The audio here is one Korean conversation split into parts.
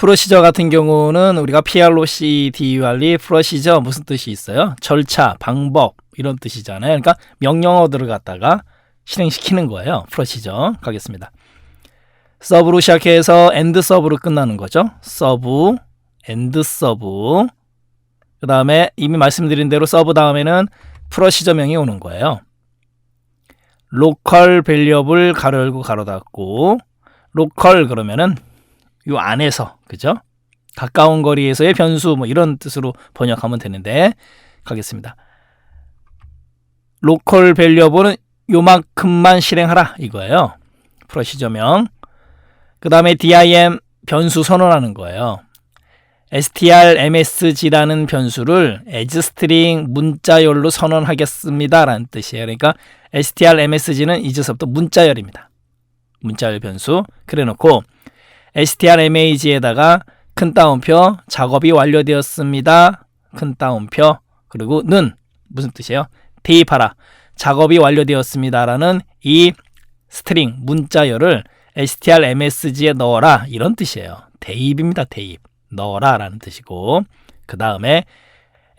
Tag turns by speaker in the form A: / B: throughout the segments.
A: 프로시저 같은 경우는 우리가 PROCDUR이 프로시저 무슨 뜻이 있어요? 절차, 방법 이런 뜻이잖아요. 그러니까 명령어들을 갖다가 실행시키는 거예요. 프로시저 가겠습니다. 서브로 시작해서 엔드 서브로 끝나는 거죠. 서브, 엔드 서브. 그 다음에 이미 말씀드린 대로 서브 다음에는 프로시저명이 오는 거예요. 로컬 밸리어블 가로 열고 가로 닫고 로컬 그러면은 요 안에서 그죠? 가까운 거리에서의 변수 뭐 이런 뜻으로 번역하면 되는데 가겠습니다. 로컬 밸리어블은 요만큼만 실행하라 이거예요. 프로시저명. 그 다음에 dim 변수 선언하는 거예요. strmsg라는 변수를 asstring 문자열로 선언하겠습니다 라는 뜻이에요. 그러니까 strmsg는 이제서부터 문자열입니다. 문자열 변수 그래 놓고 strmag에다가 큰 따옴표 작업이 완료되었습니다. 큰 따옴표 그리고 는 무슨 뜻이에요? 대입하라. 작업이 완료되었습니다 라는 이 스트링 문자열을 strmsg에 넣어라 이런 뜻이에요. 대입입니다. 대입. 넣어라 라는 뜻이고 그 다음에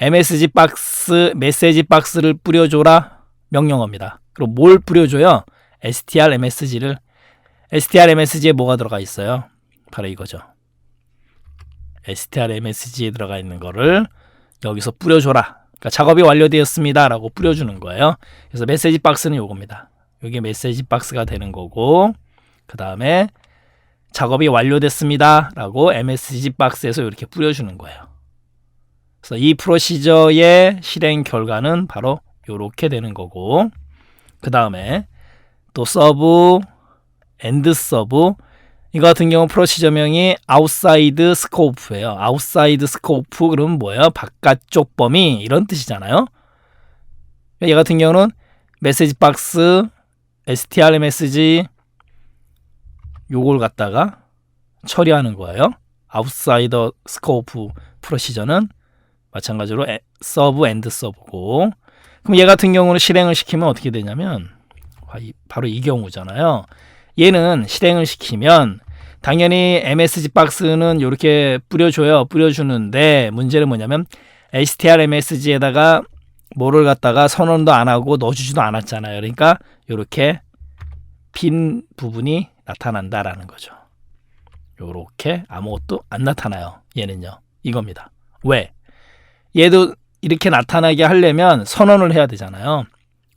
A: msg 박스 메시지 박스를 뿌려줘라 명령어입니다. 그리고 뭘 뿌려줘요? strmsg를 strmsg에 뭐가 들어가 있어요? 바로 이거죠. strmsg에 들어가 있는 거를 여기서 뿌려줘라. 그러니까 작업이 완료되었습니다 라고 뿌려주는 거예요. 그래서 메시지 박스는 요겁니다. 이게 메시지 박스가 되는 거고 그 다음에 작업이 완료됐습니다 라고 MSG 박스에서 이렇게 뿌려주는 거예요. 그래서 이 프로시저의 실행 결과는 바로 이렇게 되는 거고 그 다음에 또 서브, 엔드 서브 이거 같은 경우 프로시저명이 outside scope예요. outside scope 그러면 뭐예요? 바깥쪽 범위 이런 뜻이잖아요. 얘 같은 경우는 메시지 박스, strmsg 요걸 갖다가 처리하는 거예요. outside scope 프로시저는 마찬가지로 서브, 엔드 서브고 그럼 얘 같은 경우는 실행을 시키면 어떻게 되냐면 바로 이 경우잖아요. 얘는 실행을 시키면 당연히 MSG 박스는 이렇게 뿌려줘요. 뿌려주는데 문제는 뭐냐면 strmsg에다가 뭐를 갖다가 선언도 안 하고 넣어주지도 않았잖아요. 그러니까 이렇게 빈 부분이 나타난다라는 거죠. 이렇게 아무것도 안 나타나요. 얘는요. 이겁니다. 왜? 얘도 이렇게 나타나게 하려면 선언을 해야 되잖아요.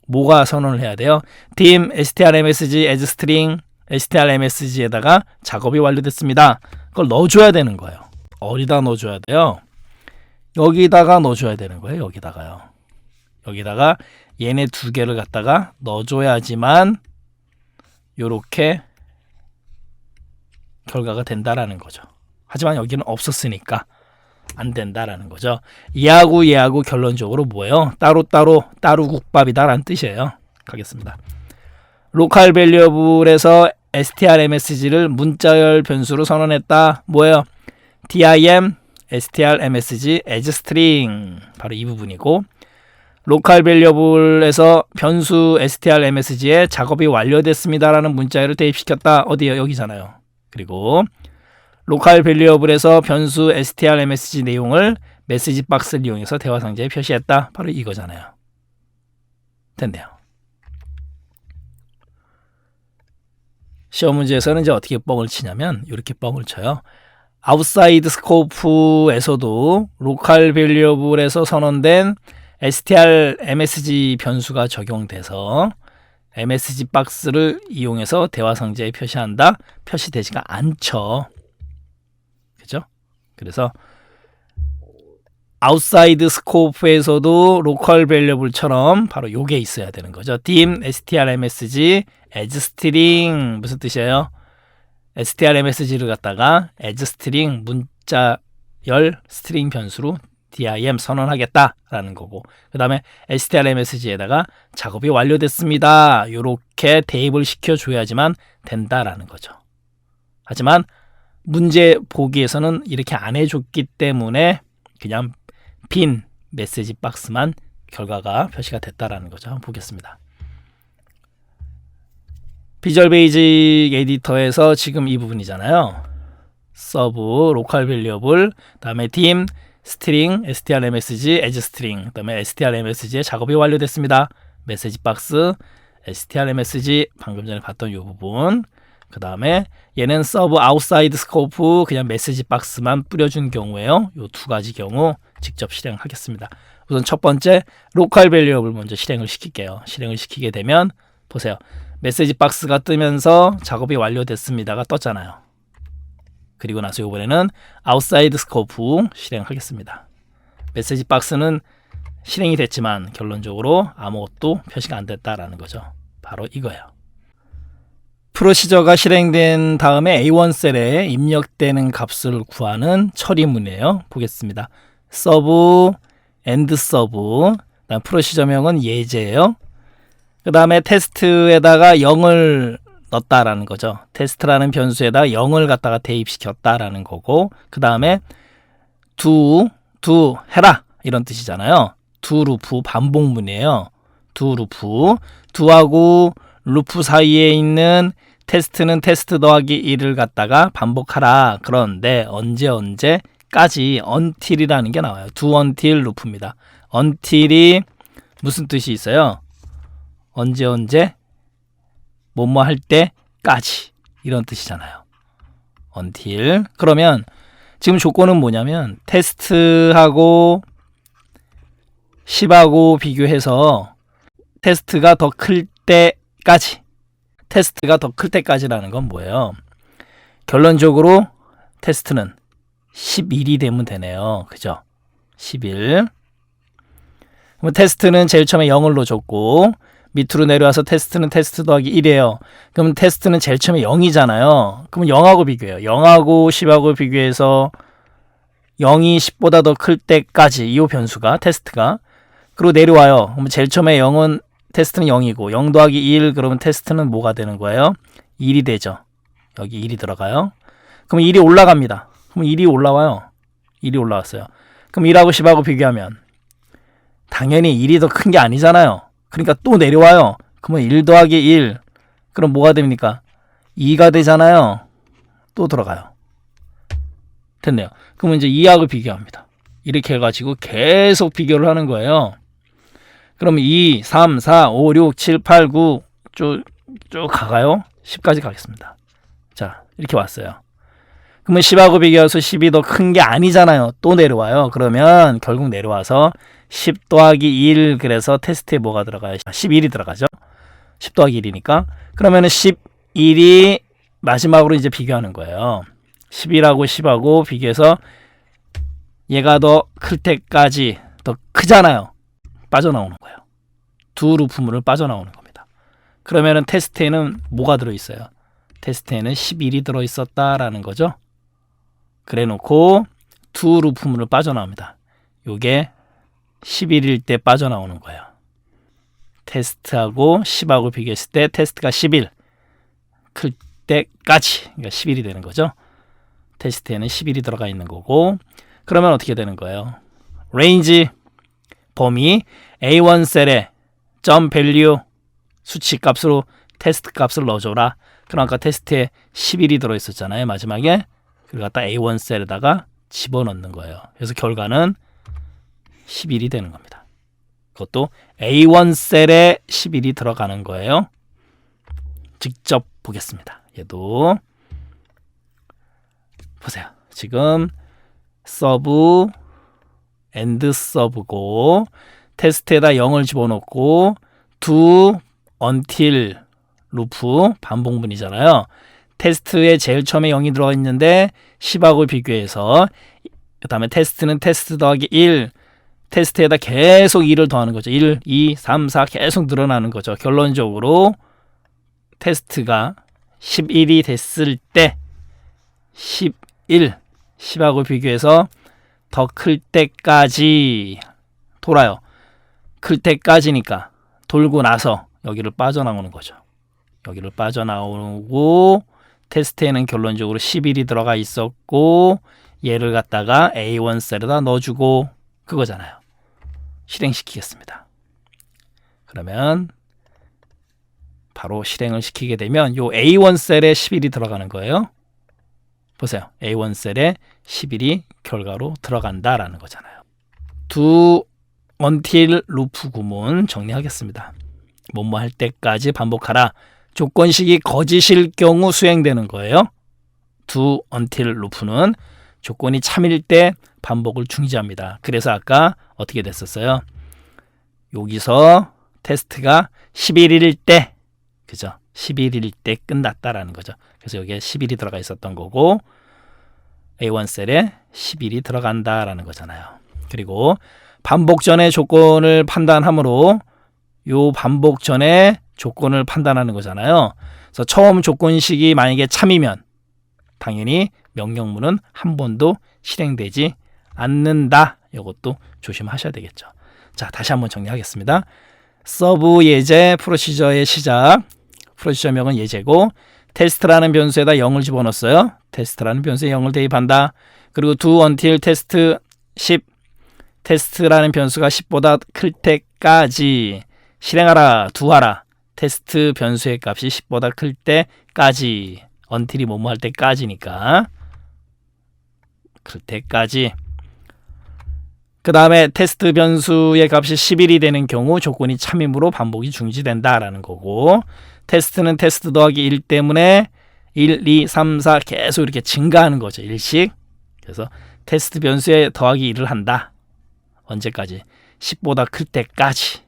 A: 뭐가 선언을 해야 돼요? dim strmsg as string strmsg에다가 작업이 완료됐습니다. 그걸 넣어줘야 되는 거예요. 어디다 넣어줘야 돼요? 여기다가 넣어줘야 되는 거예요. 여기다가요. 여기다가 얘네 두 개를 갖다가 넣어줘야지만 요렇게 결과가 된다라는 거죠. 하지만 여기는 없었으니까 안 된다라는 거죠. 얘하고 결론적으로 뭐예요? 따로 국밥이다라는 뜻이에요. 가겠습니다. 로컬 밸리어블에서 strmsg를 문자열 변수로 선언했다. 뭐예요? dim strmsg as string 바로 이 부분이고 로컬 밸리어블에서 변수 strmsg에 작업이 완료됐습니다라는 문자열을 대입시켰다. 어디요? 여기잖아요. 그리고 로컬 밸리어블에서 변수 strmsg 내용을 메시지 박스를 이용해서 대화 상자에 표시했다. 바로 이거잖아요. 됐네요. 시험 문제에서는 이제 어떻게 뻥을 치냐면 이렇게 뻥을 쳐요. outside scope에서도 로컬 밸리어블에서 선언된 strmsg 변수가 적용돼서 MSG 박스를 이용해서 대화 상자에 표시한다. 표시되지가 않죠. 그죠? 그래서 outside scope에서도 local variable처럼 바로 요게 있어야 되는 거죠. dim strmsg as string 무슨 뜻이에요? strmsg를 갖다가 as string 문자열 스트링 변수로 dim 선언하겠다라는 거고 그 다음에 strmsg에다가 작업이 완료됐습니다. 이렇게 대입을 시켜줘야지만 된다라는 거죠. 하지만 문제 보기에서는 이렇게 안 해줬기 때문에 그냥 빈 메시지 박스만 결과가 표시가 됐다라는 거죠. 한번 보겠습니다. 비주얼 베이직 에디터에서 지금 이 부분이잖아요. 서브 로컬 밸리어블, 그다음에 dim 스트링 strmsg as string, 그다음에 strmsg의 작업이 완료됐습니다. 메시지 박스 strmsg 방금 전에 봤던 이 부분. 그 다음에 얘는 서브 아웃사이드 스코프 그냥 메시지 박스만 뿌려준 경우에요. 이 두 가지 경우 직접 실행하겠습니다. 우선 첫 번째 로컬 밸리어블 먼저 실행을 시킬게요. 실행을 시키게 되면 보세요. 메시지 박스가 뜨면서 작업이 완료됐습니다가 떴잖아요. 그리고 나서 이번에는 아웃사이드 스코프 실행하겠습니다. 메시지 박스는 실행이 됐지만 결론적으로 아무것도 표시가 안 됐다라는 거죠. 바로 이거예요. 프로시저가 실행된 다음에 A1 셀에 입력되는 값을 구하는 처리문이에요. 보겠습니다. 서브, 엔드 서브, 그다음 프로시저명은 예제예요. 그 다음에 테스트에다가 0을 넣었다라는 거죠. 테스트라는 변수에다가 0을 갖다가 대입시켰다라는 거고, 그 다음에 do 해라 이런 뜻이잖아요. do 루프 반복문이에요. do 루프, do하고 루프 사이에 있는 테스트는 테스트 더하기 1을 갖다가 반복하라. 그런데 언제까지 until이라는 게 나와요. do until 루프입니다. until이 무슨 뜻이 있어요? 언제 뭐뭐 할 때까지 이런 뜻이잖아요. until. 그러면 지금 조건은 뭐냐면 테스트하고 10하고 비교해서 테스트가 더 클 때까지, 테스트가 더 클 때까지라는 건 뭐예요? 결론적으로 테스트는 11이 되면 되네요. 그죠? 11. 그럼 테스트는 제일 처음에 0을 넣어줬고 밑으로 내려와서 테스트는 테스트 더하기 1이에요. 그럼 테스트는 제일 처음에 0이잖아요. 그럼 0하고 비교해요. 0하고 10하고 비교해서 0이 10보다 더 클 때까지 이 변수가 테스트가. 그리고 내려와요. 그럼 제일 처음에 0은 테스트는 0이고 0 더하기 1 그러면 테스트는 뭐가 되는 거예요? 1이 되죠. 여기 1이 들어가요. 그럼 1이 올라갑니다. 그럼 1이 올라와요. 1이 올라왔어요. 그럼 1하고 10하고 비교하면 당연히 1이 더 큰 게 아니잖아요. 그러니까 또 내려와요. 그러면 1 더하기 1 그럼 뭐가 됩니까? 2가 되잖아요. 또 들어가요. 됐네요. 그러면 이제 2하고 비교합니다. 이렇게 해가지고 계속 비교를 하는 거예요. 그러면 2, 3, 4, 5, 6, 7, 8, 9 쭉 가가요. 10까지 가겠습니다. 자, 이렇게 왔어요. 그러면 10하고 비교해서 10이 더 큰 게 아니잖아요. 또 내려와요. 그러면 결국 내려와서 10 더하기 1 그래서 테스트에 뭐가 들어가요? 11이 들어가죠. 10 더하기 1이니까. 그러면은 11이 마지막으로 이제 비교하는 거예요. 11하고 10하고 비교해서 얘가 더 클 때까지 더 크잖아요. 빠져나오는 거예요. 두 루프문을 빠져나오는 겁니다. 그러면은 테스트에는 뭐가 들어있어요? 테스트에는 11이 들어있었다라는 거죠. 그래 놓고 두 루프문을 빠져나옵니다. 요게 11일 때 빠져나오는 거예요. 테스트하고 10하고 비교했을 때 테스트가 11 클 때까지 그러니까 11이 되는 거죠. 테스트에는 11이 들어가 있는 거고 그러면 어떻게 되는 거예요? range 범위 A1 셀에 점 밸류 수치 값으로 테스트 값을 넣어줘라. 그럼 아까 테스트에 11이 들어있었잖아요. 마지막에 그걸 갖다 A1 셀에다가 집어넣는 거예요. 그래서 결과는 11이 되는 겁니다. 그것도 A1 셀에 11이 들어가는 거예요. 직접 보겠습니다. 얘도 보세요. 지금 서브 엔드 서브고 테스트에다 0을 집어넣고 do until 루프 반복문이잖아요. 테스트에 제일 처음에 0이 들어가 있는데 10하고 비교해서 그 다음에 테스트는 테스트 더하기 1 테스트에다 계속 2를 더하는 거죠. 1, 2, 3, 4 계속 늘어나는 거죠. 결론적으로 테스트가 11이 됐을 때 11, 10하고 비교해서 더 클 때까지 돌아요. 클 때까지니까 돌고 나서 여기를 빠져나오는 거죠. 여기를 빠져나오고 테스트에는 결론적으로 11이 들어가 있었고 얘를 갖다가 A1 셀에다 넣어주고 그거잖아요. 실행시키겠습니다. 그러면 바로 실행을 시키게 되면 요 A1 셀에 11이 들어가는 거예요. 보세요. A1 셀에 11이 결과로 들어간다라는 거잖아요. do until 루프 구문 정리하겠습니다. 뭐뭐 할 때까지 반복하라. 조건식이 거짓일 경우 수행되는 거예요. do until 루프는 조건이 참일 때 반복을 중지합니다. 그래서 아까 어떻게 됐었어요? 여기서 테스트가 11일일 때, 그죠? 11일일 때 끝났다라는 거죠. 그래서 여기에 10일이 들어가 있었던 거고 A1 셀에 10일이 들어간다라는 거잖아요. 그리고 반복 전에 조건을 판단하므로 요 반복 전에 조건을 판단하는 거잖아요. 그래서 처음 조건식이 만약에 참이면 당연히 명령문은 한 번도 실행되지 않는다. 이것도 조심하셔야 되겠죠. 자, 다시 한번 정리하겠습니다. 서브 예제 프로시저의 시작. 프로시저명은 예제고 테스트라는 변수에다 0을 집어넣었어요. 테스트라는 변수에 0을 대입한다. 그리고 do until 테스트 10. 테스트라는 변수가 10보다 클 때까지 실행하라, do하라. 테스트 변수의 값이 10보다 클 때까지. until이 뭐뭐 할 때까지니까. 클 때까지. 그 다음에 테스트 변수의 값이 11이 되는 경우 조건이 참이므로 반복이 중지된다라는 거고, 테스트는 테스트 더하기 1 때문에 1, 2, 3, 4 계속 이렇게 증가하는 거죠. 1씩. 그래서 테스트 변수에 더하기 1을 한다. 언제까지? 10보다 클 때까지.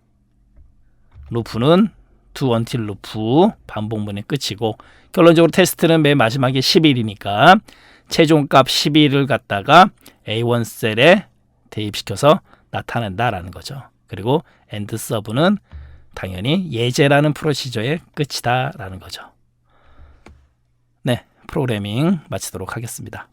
A: 루프는 do until 루프 반복문의 끝이고, 결론적으로 테스트는 맨 마지막에 11이니까 최종값 11을 갖다가 A1 셀에 대입시켜서 나타낸다라는 거죠. 그리고 end sub는 당연히 예제라는 프로시저의 끝이다라는 거죠. 네, 프로그래밍 마치도록 하겠습니다.